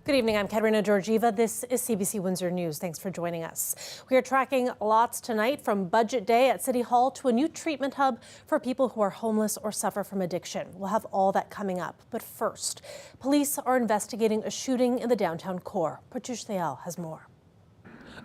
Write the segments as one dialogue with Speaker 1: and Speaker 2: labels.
Speaker 1: Good evening, I'm Katerina Georgieva. This is CBC Windsor News. Thanks for joining us. We are tracking lots tonight, from Budget Day at City Hall to a new treatment hub for people who are homeless or suffer from addiction. We'll have all that coming up. But first, police are investigating a shooting in the downtown core. Pratyush Dayal has more.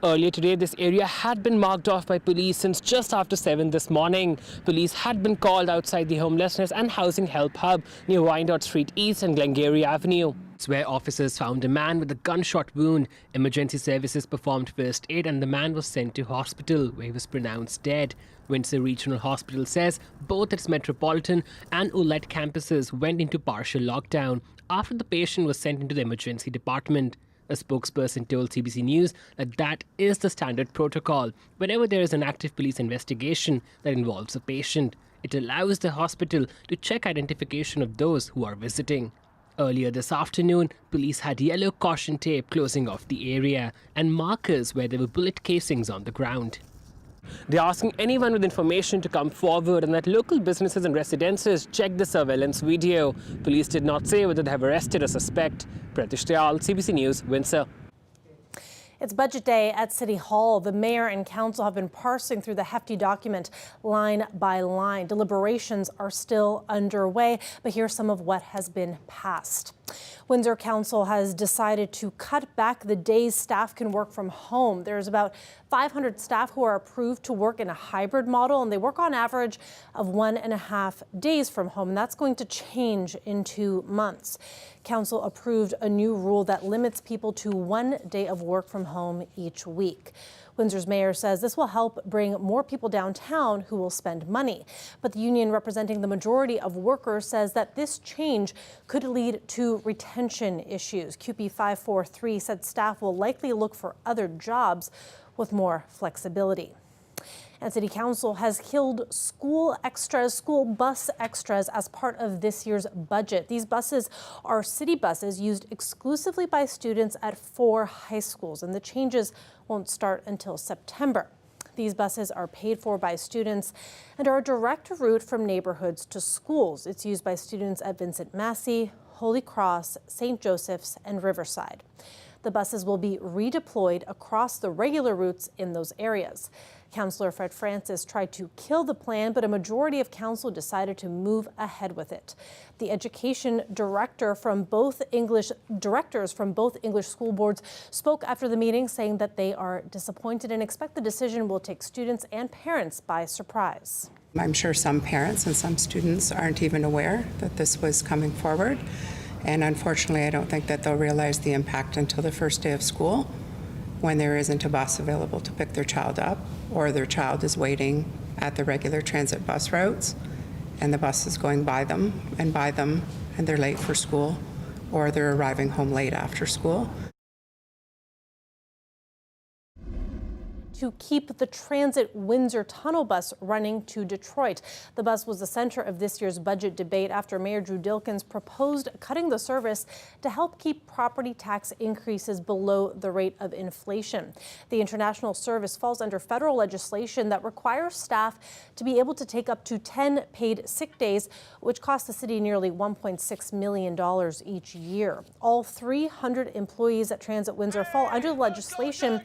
Speaker 2: Earlier today, this area had been marked off by police since just after 7 this morning. Police had been called outside the homelessness and housing help hub near Wyandotte Street East and Glengarry Avenue. It's where officers found a man with a gunshot wound. Emergency services performed first aid and the man was sent to hospital, where he was pronounced dead. Windsor Regional Hospital says both its Metropolitan and Colette campuses went into partial lockdown after the patient was sent into the emergency department. A spokesperson told CBC News that is the standard protocol. Whenever there is an active police investigation that involves a patient, it allows the hospital to check identification of those who are visiting. Earlier this afternoon, police had yellow caution tape closing off the area and markers where there were bullet casings on the ground. They're asking anyone with information to come forward and that local businesses and residences check the surveillance video. Police did not say whether they have arrested a suspect. Pratyush Dayal, CBC News, Windsor.
Speaker 1: It's Budget Day at City Hall. The mayor and council have been parsing through the hefty document line by line. Deliberations are still underway, but here's some of what has been passed. Windsor Council has decided to cut back the days staff can work from home. There's about 500 staff who are approved to work in a hybrid model, and they work on average of 1.5 days from home. And that's going to change in 2 months. Council approved a new rule that limits people to 1 day of work from home each week. Windsor's mayor says this will help bring more people downtown who will spend money. But the union representing the majority of workers says that this change could lead to retention issues. CUPE 543 said staff will likely look for other jobs with more flexibility. And City Council has killed school bus extras as part of this year's budget. These buses are city buses used exclusively by students at 4 high schools, and the changes won't start until September. These buses are paid for by students and are a direct route from neighborhoods to schools. It's used by students at Vincent Massey, Holy Cross, St. Joseph's, and Riverside. The buses will be redeployed across the regular routes in those areas. Councillor Fred Francis tried to kill the plan, but a majority of council decided to move ahead with it. The education directors from both English school boards spoke after the meeting, saying that they are disappointed and expect the decision will take students and parents by surprise.
Speaker 3: I'm sure some parents and some students aren't even aware that this was coming forward. And unfortunately, I don't think that they'll realize the impact until the first day of school, when there isn't a bus available to pick their child up, or their child is waiting at the regular transit bus routes and the bus is going by them and they're late for school, or they're arriving home late after school.
Speaker 1: To keep the Transit Windsor tunnel bus running to Detroit. The bus was the center of this year's budget debate after Mayor Drew Dilkins proposed cutting the service to help keep property tax increases below the rate of inflation. The international service falls under federal legislation that requires staff to be able to take up to 10 paid sick days, which costs the city nearly $1.6 million each year. All 300 employees at Transit Windsor fall under the legislation,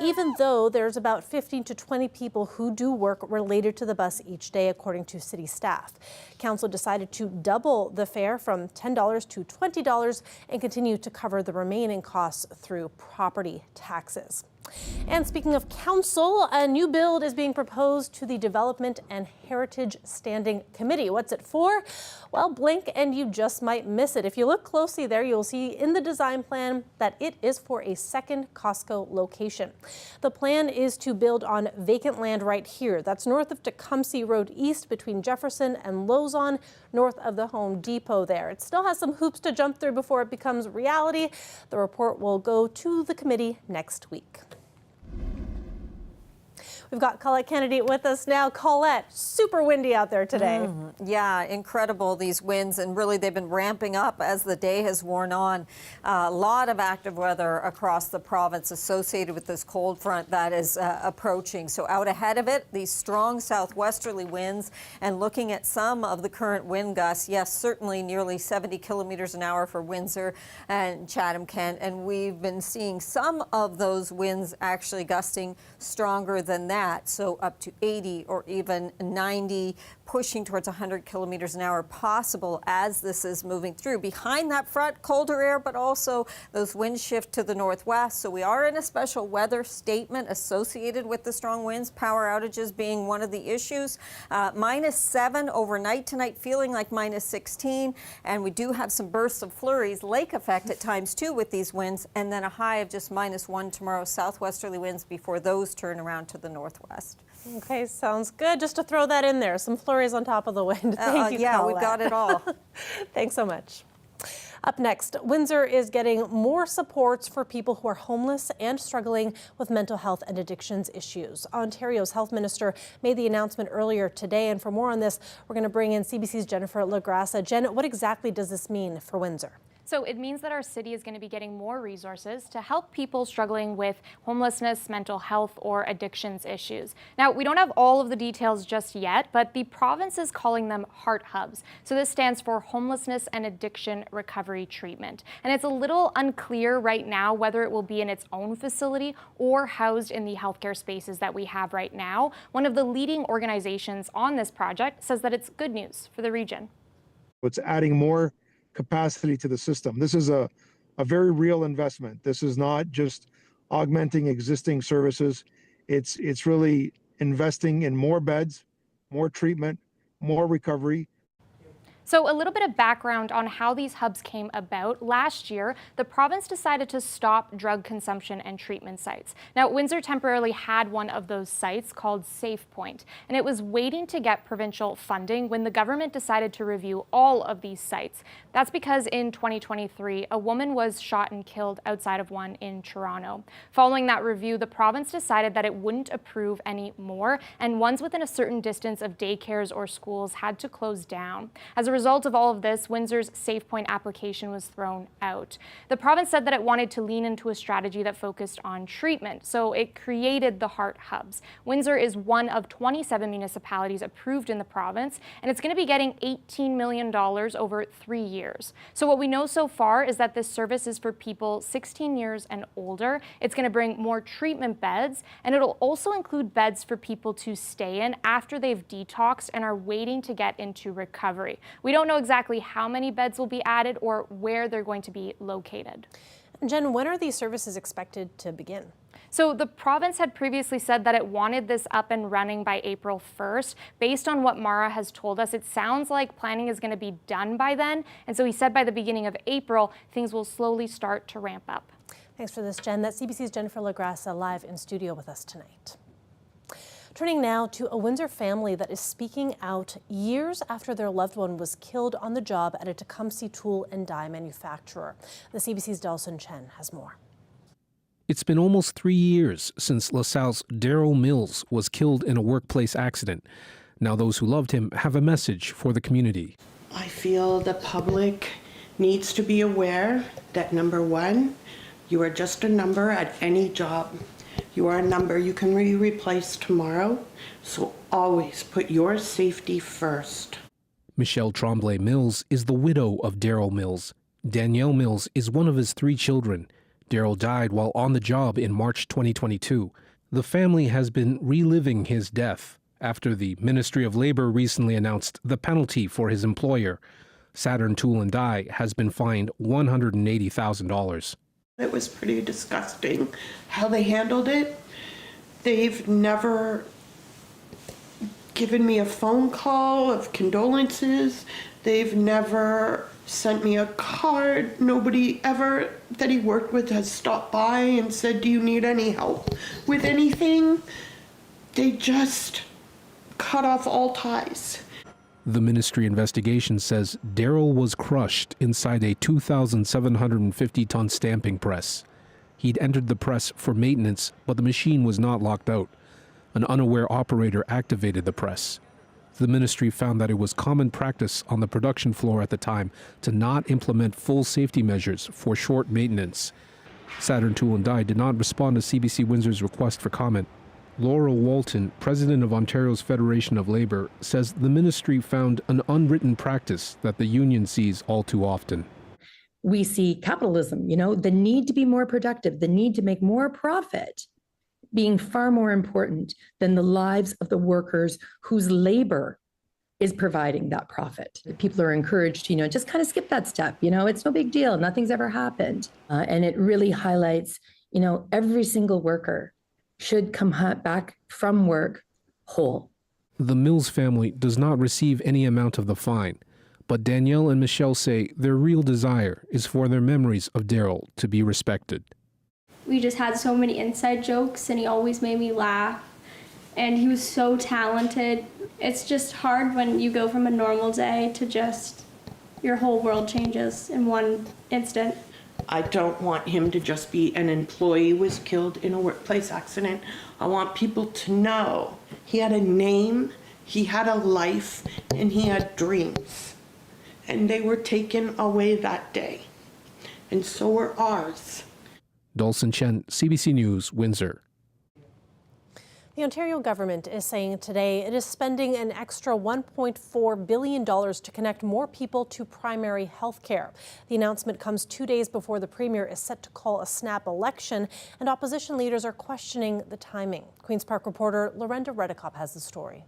Speaker 1: even though there's about 15 to 20 people who do work related to the bus each day, according to city staff. Council decided to double the fare from $10 to $20 and continue to cover the remaining costs through property taxes. And speaking of council, a new bill is being proposed to the Development and Heritage Standing Committee. What's it for? Well, blink and you just might miss it. If you look closely there, you'll see in the design plan that it is for a second Costco location. The plan is to build on vacant land right here. That's north of Tecumseh Road East between Jefferson and Lozon, north of the Home Depot there. It still has some hoops to jump through before it becomes reality. The report will go to the committee next week. We've got Colette Kennedy with us now. Colette, super windy out there today.
Speaker 4: Yeah, incredible, these winds, and really they've been ramping up as the day has worn on. A lot of active weather across the province associated with this cold front that is approaching. So out ahead of it, these strong southwesterly winds, and looking at some of the current wind gusts, yes, certainly nearly 70 kilometers an hour for Windsor and Chatham-Kent, and we've been seeing some of those winds actually gusting stronger than that, so up to 80 or even 90, pushing towards 100 kilometers an hour possible as this is moving through. Behind that front, colder air, but also those winds shift to the northwest. So we are in a special weather statement associated with the strong winds, power outages being one of the issues. -7 overnight tonight, feeling like -16. And we do have some bursts of flurries, lake effect at times too with these winds, and then a high of just -1 tomorrow, southwesterly winds before those turn around to the northwest.
Speaker 1: Okay, sounds good. Just to throw that in there, some flurries on top of the wind. Thank you,
Speaker 4: yeah,
Speaker 1: Colette.
Speaker 4: we've got it all.
Speaker 1: Thanks so much. Up next, Windsor is getting more supports for people who are homeless and struggling with mental health and addictions issues. Ontario's health minister made the announcement earlier today, and for more on this, we're going to bring in CBC's Jennifer Lagrassa. Jen, what exactly does this mean for Windsor?
Speaker 5: So it means that our city is going to be getting more resources to help people struggling with homelessness, mental health, or addictions issues. Now, we don't have all of the details just yet, but the province is calling them heart hubs. So this stands for Homelessness and Addiction Recovery Treatment. And it's a little unclear right now whether it will be in its own facility or housed in the healthcare spaces that we have right now. One of the leading organizations on this project says that it's good news for the region.
Speaker 6: It's adding more capacity to the system. This is a very real investment. This is not just augmenting existing services. It's really investing in more beds, more treatment, more recovery.
Speaker 5: So a little bit of background on how these hubs came about. Last year, the province decided to stop drug consumption and treatment sites. Now, Windsor temporarily had one of those sites called Safe Point, and it was waiting to get provincial funding when the government decided to review all of these sites. That's because in 2023, a woman was shot and killed outside of one in Toronto. Following that review, the province decided that it wouldn't approve any more, and ones within a certain distance of daycares or schools had to close down. As a result of all of this, Windsor's Safe Point application was thrown out. The province said that it wanted to lean into a strategy that focused on treatment, so it created the heart hubs. Windsor is one of 27 municipalities approved in the province, and it's going to be getting $18 million over 3 years. So what we know so far is that this service is for people 16 years and older. It's going to bring more treatment beds, and it'll also include beds for people to stay in after they've detoxed and are waiting to get into recovery. We don't know exactly how many beds will be added or where they're going to be located.
Speaker 1: Jen, when are these services expected to begin?
Speaker 5: So the province had previously said that it wanted this up and running by April 1st. Based on what Mara has told us, it sounds like planning is going to be done by then. And so he said by the beginning of April, things will slowly start to ramp up.
Speaker 1: Thanks for this, Jen. That's CBC's Jennifer Lagrassa live in studio with us tonight. Turning now to a Windsor family that is speaking out years after their loved one was killed on the job at a Tecumseh tool and die manufacturer. The CBC's Delson Chen has more.
Speaker 7: It's been almost 3 years since LaSalle's Daryl Mills was killed in a workplace accident. Now those who loved him have a message for the community.
Speaker 8: I feel the public needs to be aware that, number one, you are just a number at any job. You are a number you can be replaced tomorrow, so always put your safety first.
Speaker 7: Michelle Tremblay Mills is the widow of Daryl Mills. Danielle Mills is one of his 3 children. Daryl died while on the job in March 2022. The family has been reliving his death after the Ministry of Labor recently announced the penalty for his employer. Saturn Tool and Die has been fined $180,000.
Speaker 8: It was pretty disgusting how they handled it. They've never given me a phone call of condolences. They've never sent me a card. Nobody ever that he worked with has stopped by and said, "Do you need any help with anything?" They just cut off all ties.
Speaker 7: The ministry investigation says Daryl was crushed inside a 2,750-ton stamping press. He'd entered the press for maintenance, but the machine was not locked out. An unaware operator activated the press. The ministry found that it was common practice on the production floor at the time to not implement full safety measures for short maintenance. Saturn Tool and Die did not respond to CBC Windsor's request for comment. Laurel Walton, president of Ontario's Federation of Labour, says the ministry found an unwritten practice that the union sees all too often.
Speaker 9: We see capitalism, the need to be more productive, the need to make more profit being far more important than the lives of the workers whose labor is providing that profit. People are encouraged to, just kind of skip that step. It's no big deal. Nothing's ever happened. And it really highlights, every single worker should come back from work whole.
Speaker 7: The Mills family does not receive any amount of the fine, but Danielle and Michelle say their real desire is for their memories of Daryl to be respected.
Speaker 10: We just had so many inside jokes and he always made me laugh. And he was so talented. It's just hard when you go from a normal day to just your whole world changes in one instant.
Speaker 8: I don't want him to just be an employee who was killed in a workplace accident. I want people to know he had a name, he had a life, and he had dreams. And they were taken away that day. And so were ours.
Speaker 7: Dawson Chen, CBC News, Windsor.
Speaker 1: The Ontario government is saying today it is spending an extra $1.4 billion to connect more people to primary health care. The announcement comes 2 days before the Premier is set to call a snap election, and opposition leaders are questioning the timing. Queen's Park reporter Lorena ROP has the story.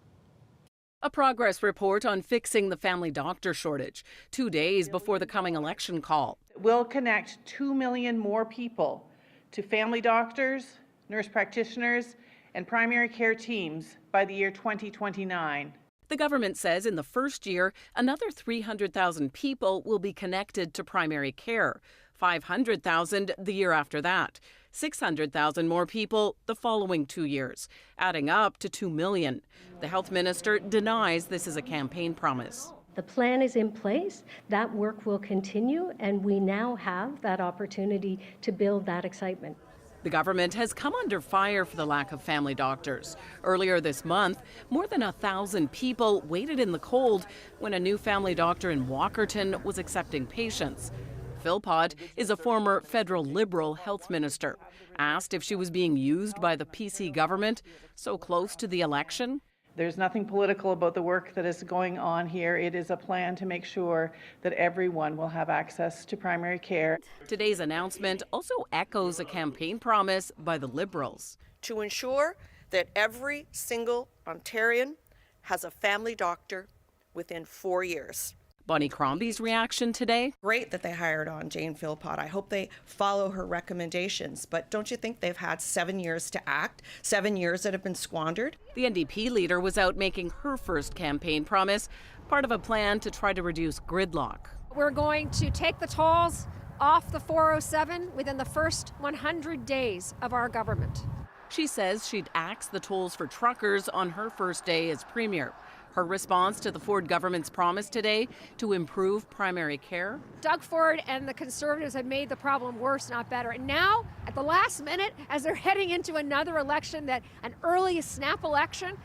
Speaker 11: A progress report on fixing the family doctor shortage 2 days before the coming election call.
Speaker 12: We'll connect 2 million more people to family doctors, nurse practitioners, and primary care teams by the year 2029.
Speaker 11: The government says in the first year, another 300,000 people will be connected to primary care, 500,000 the year after that, 600,000 more people the following 2 years, adding up to 2 million. The health minister denies this is a campaign promise.
Speaker 13: The plan is in place, that work will continue, and we now have that opportunity to build that excitement.
Speaker 11: The government has come under fire for the lack of family doctors. Earlier this month, more than 1,000 people waited in the cold when a new family doctor in Walkerton was accepting patients. Philpott is a former federal Liberal health minister. Asked if she was being used by the PC government so close to the election.
Speaker 12: There's nothing political about the work that is going on here. It is a plan to make sure that everyone will have access to primary care.
Speaker 11: Today's announcement also echoes a campaign promise by the Liberals.
Speaker 14: To ensure that every single Ontarian has a family doctor within 4 years.
Speaker 11: Bonnie Crombie's reaction today?
Speaker 14: Great that they hired on Jane Philpott. I hope they follow her recommendations. But don't you think they've had 7 years to act? 7 years that have been squandered?
Speaker 11: The NDP leader was out making her first campaign promise, part of a plan to try to reduce gridlock.
Speaker 15: We're going to take the tolls off the 407 within the first 100 days of our government.
Speaker 11: She says she'd axe the tolls for truckers on her first day as Premier. Her response to the Ford government's promise today to improve primary care?
Speaker 15: Doug Ford and the Conservatives have made the problem worse, not better. And now, at the last minute, as they're heading into another election, an early snap election,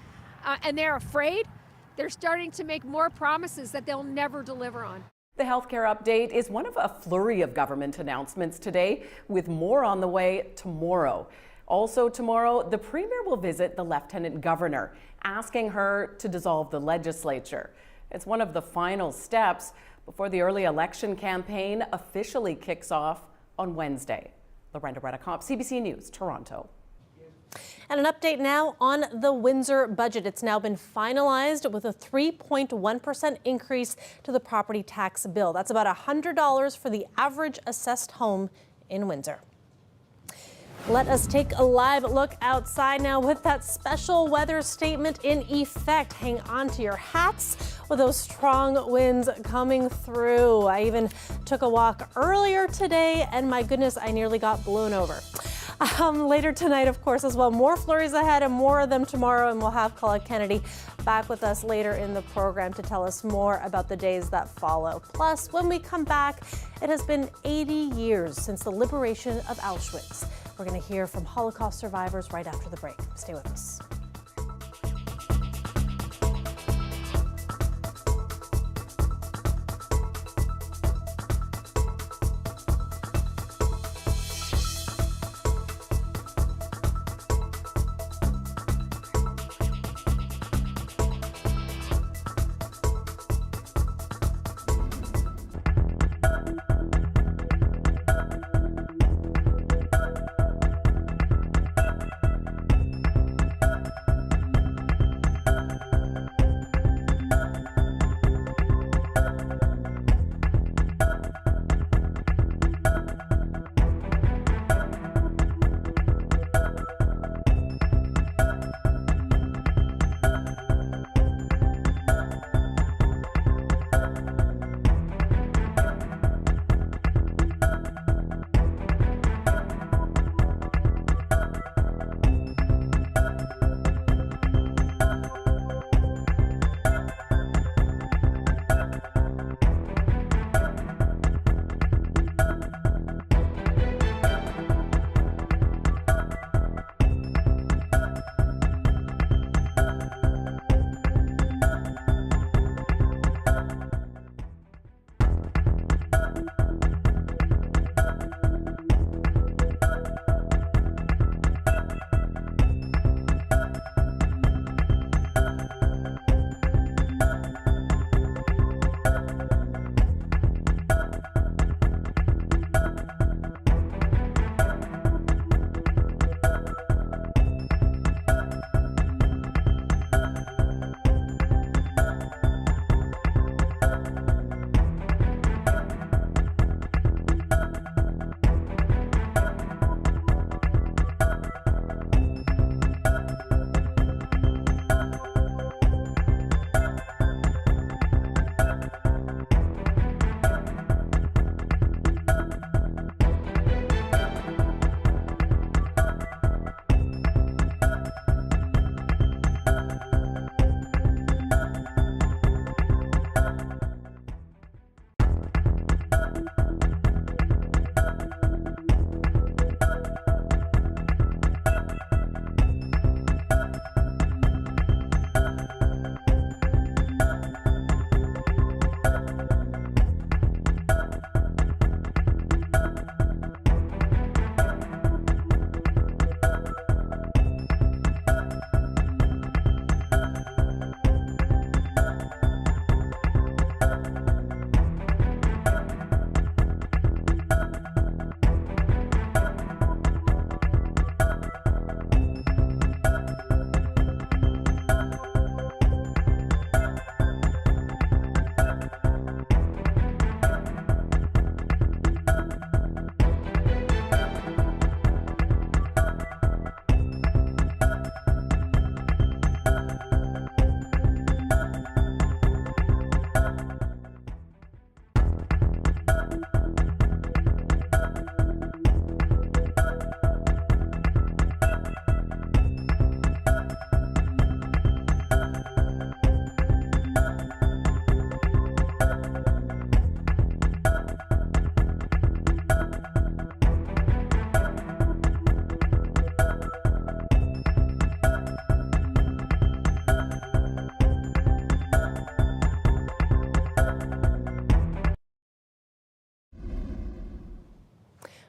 Speaker 15: and they're afraid, they're starting to make more promises that they'll never deliver on.
Speaker 11: The healthcare update is one of a flurry of government announcements today, with more on the way tomorrow. Also tomorrow, the Premier will visit the Lieutenant Governor, asking her to dissolve the legislature. It's one of the final steps before the early election campaign officially kicks off on Wednesday. Lorena ROP, CBC News, Toronto.
Speaker 1: And an update now on the Windsor budget. It's now been finalized with a 3.1% increase to the property tax bill. That's about $100 for the average assessed home in Windsor. Let us take a live look outside now with that special weather statement in effect. Hang on to your hats with those strong winds coming through. I even took a walk earlier today and my goodness, I nearly got blown over. Later tonight, of course, as well, more flurries ahead and more of them tomorrow, and we'll have Colette Kennedy back with us later in the program to tell us more about the days that follow. Plus, when we come back, it has been 80 years since the liberation of Auschwitz. We're going to hear from Holocaust survivors right after the break. Stay with us.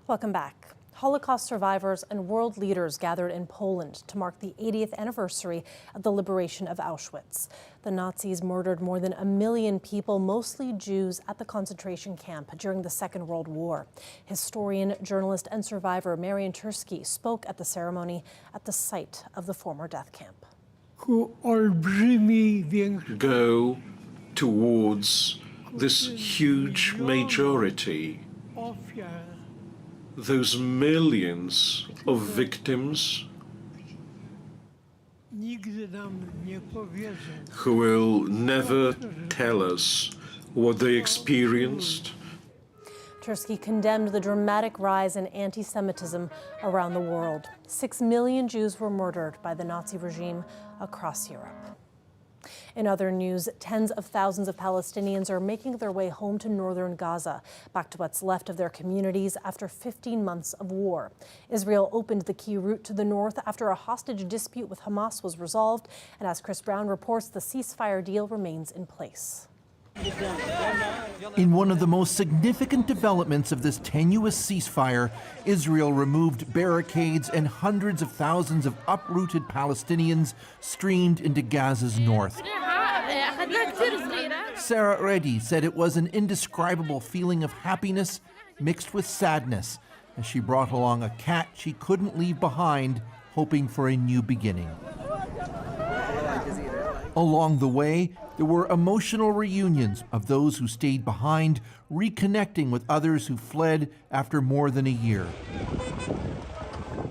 Speaker 1: Welcome back. Holocaust survivors and world leaders gathered in Poland to mark the 80th anniversary of the liberation of Auschwitz. The Nazis murdered more than 1 million people, mostly Jews, at the concentration camp during the Second World War. Historian, journalist, and survivor Marian Tursky spoke at the ceremony at the site of the former death camp.
Speaker 16: Go towards this huge majority, those millions of victims who will never tell us what they experienced.
Speaker 1: Tursky condemned the dramatic rise in anti-Semitism around the world. 6 million Jews were murdered by the Nazi regime across Europe. In other news, tens of thousands of Palestinians are making their way home to northern Gaza, back to what's left of their communities after 15 months of war. Israel opened the key route to the north after a hostage dispute with Hamas was resolved, and as Chris Brown reports, the ceasefire deal remains in place.
Speaker 17: In one of the most significant developments of this tenuous ceasefire, Israel removed barricades and hundreds of thousands of uprooted Palestinians streamed into Gaza's north. Sarah Reddy said it was an indescribable feeling of happiness mixed with sadness as she brought along a cat she couldn't leave behind, hoping for a new beginning. Along the way, there were emotional reunions of those who stayed behind, reconnecting with others who fled after more than a year.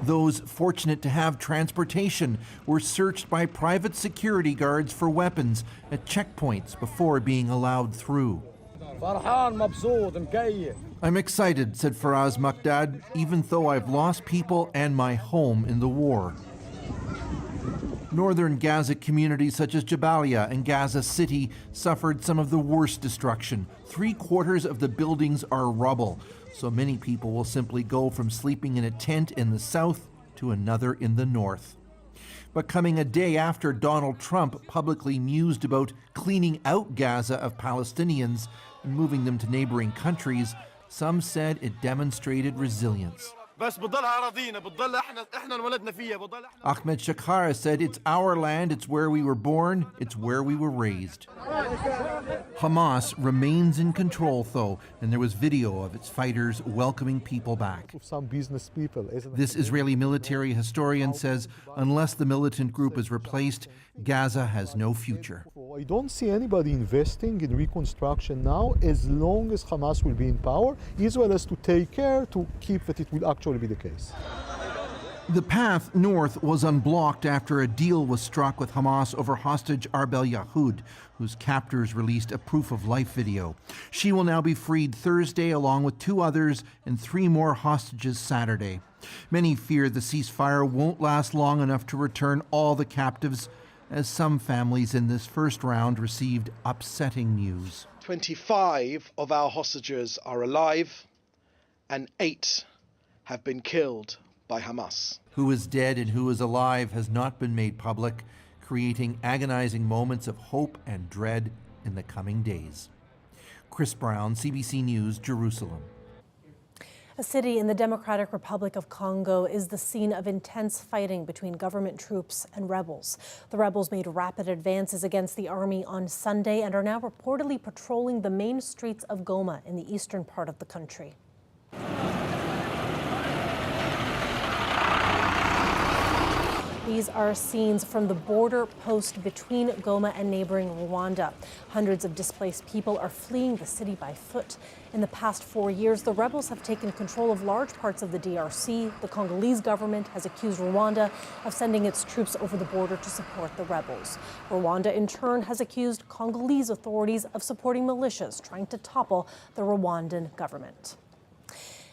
Speaker 17: Those fortunate to have transportation were searched by private security guards for weapons at checkpoints before being allowed through. I'm excited, said Faraz Maqdad, even though I've lost people and my home in the war. Northern Gaza communities such as Jabalia and Gaza City suffered some of the worst destruction. 3/4 of the buildings are rubble, so many people will simply go from sleeping in a tent in the south to another in the north. But coming a day after Donald Trump publicly mused about cleaning out Gaza of Palestinians and moving them to neighboring countries, some said it demonstrated resilience. Ahmed Shakara said, it's our land, it's where we were born, it's where we were raised. Hamas remains in control, though, and there was video of its fighters welcoming people back.
Speaker 18: Some business people,
Speaker 17: This Israeli military historian says unless the militant group is replaced, Gaza has no future.
Speaker 18: I don't see anybody investing in reconstruction now as long as Hamas will be in power. Israel has to take care to keep that it will actually be the case.
Speaker 17: The path north was unblocked after a deal was struck with Hamas over hostage Arbel Yahoud, whose captors released a proof-of-life video. She will now be freed Thursday, along with 2 others and 3 more hostages Saturday. Many fear the ceasefire won't last long enough to return all the captives, as some families in this first round received upsetting news.
Speaker 19: 25 of our hostages are alive, and 8 have been killed by Hamas.
Speaker 17: Who is dead and who is alive has not been made public, creating agonizing moments of hope and dread in the coming days. Chris Brown, CBC News, Jerusalem.
Speaker 1: A city in the Democratic Republic of Congo is the scene of intense fighting between government troops and rebels. The rebels made rapid advances against the army on Sunday and are now reportedly patrolling the main streets of Goma in the eastern part of the country. These are scenes from the border post between Goma and neighboring Rwanda. Hundreds of displaced people are fleeing the city by foot. In the past 4 years, the rebels have taken control of large parts of the DRC. The Congolese government has accused Rwanda of sending its troops over the border to support the rebels. Rwanda, in turn, has accused Congolese authorities of supporting militias trying to topple the Rwandan government.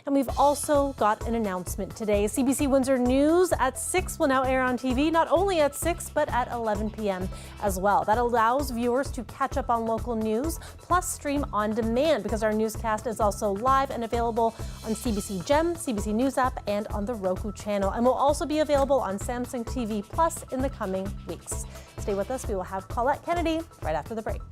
Speaker 1: And we've also got an announcement today. CBC Windsor News at 6 will now air on TV, not only at 6, but at 11 p.m. as well. That allows viewers to catch up on local news, plus stream on demand, because our newscast is also live and available on CBC Gem, CBC News app, and on the Roku channel. And will also be available on Samsung TV Plus in the coming weeks. Stay with us. We will have Colette Kennedy right after the break.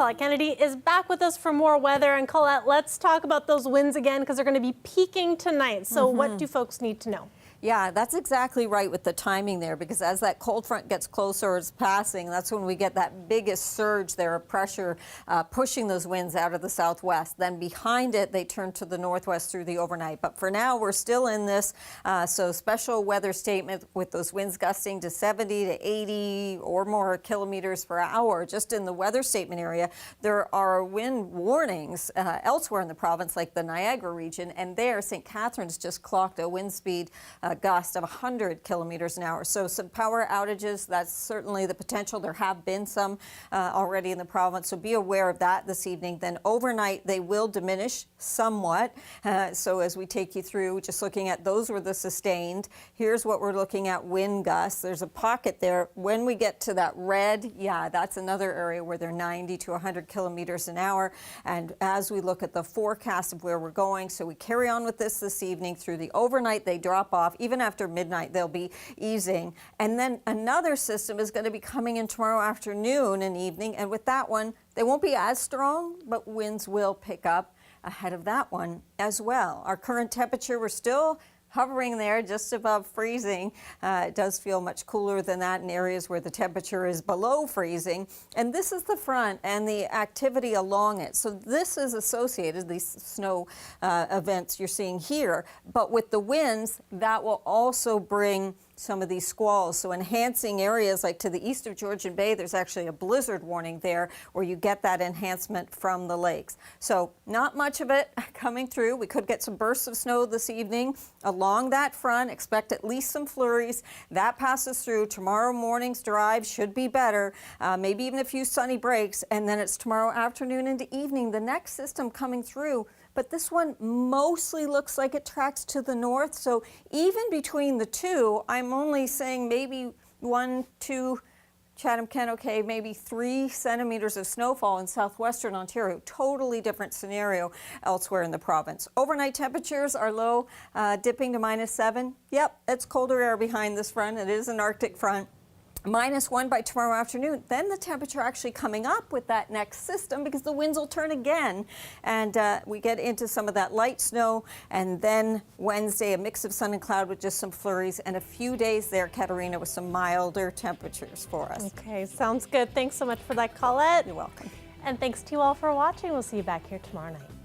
Speaker 1: Colette Kennedy is back with us for more weather. And Colette, let's talk about those winds again because they're going to be peaking tonight. So what do folks need to know?
Speaker 4: Yeah, that's exactly right with the timing there, because as that cold front gets closer or is passing, that's when we get that biggest surge there of pressure pushing those winds out of the southwest. Then behind it, they turn to the northwest through the overnight. But for now, we're still in this. So special weather statement with those winds gusting to 70 to 80 or more kilometers per hour. Just in the weather statement area, there are wind warnings elsewhere in the province, like the Niagara region. And there, St. Catharines just clocked a wind speed gust of 100 kilometers an hour. So some power outages, that's certainly the potential. There have been some already in the province, so be aware of that this evening. Then overnight, they will diminish somewhat. So as we take you through, just looking at those were the sustained. Here's what we're looking at, wind gusts. There's a pocket there. When we get to that red, yeah, that's another area where they're 90 to 100 kilometers an hour. And as we look at the forecast of where we're going, so we carry on with this evening through the overnight, they drop off. Even after midnight, they'll be easing. And then another system is going to be coming in tomorrow afternoon and evening. And with that one, they won't be as strong, but winds will pick up ahead of that one as well. Our current temperature, we're still hovering there just above freezing. It does feel much cooler than that in areas where the temperature is below freezing. And this is the front and the activity along it. So this is associated, these snow events you're seeing here, but with the winds, that will also bring some of these squalls. So enhancing areas like to the east of Georgian Bay, there's actually a blizzard warning there where you get that enhancement from the lakes. So not much of it coming through. We could get some bursts of snow this evening along that front. Expect at least some flurries. That passes through. Tomorrow morning's drive should be better. Maybe even a few sunny breaks. And then it's tomorrow afternoon into evening. The next system coming through. But this one mostly looks like it tracks to the north. So even between the two, I'm only saying maybe 1, 2, Chatham, Kent, okay, maybe 3 centimeters of snowfall in southwestern Ontario. Totally different scenario elsewhere in the province. Overnight temperatures are low, dipping to -7. Yep, it's colder air behind this front. It is an Arctic front. -1 by tomorrow afternoon. Then the temperature actually coming up with that next system because the winds will turn again. And we get into some of that light snow. And then Wednesday, a mix of sun and cloud with just some flurries. And a few days there, Katerina, with some milder temperatures for us.
Speaker 1: Okay, sounds good. Thanks so much for that, Colette.
Speaker 4: You're welcome.
Speaker 1: And thanks to you all for watching. We'll see you back here tomorrow night.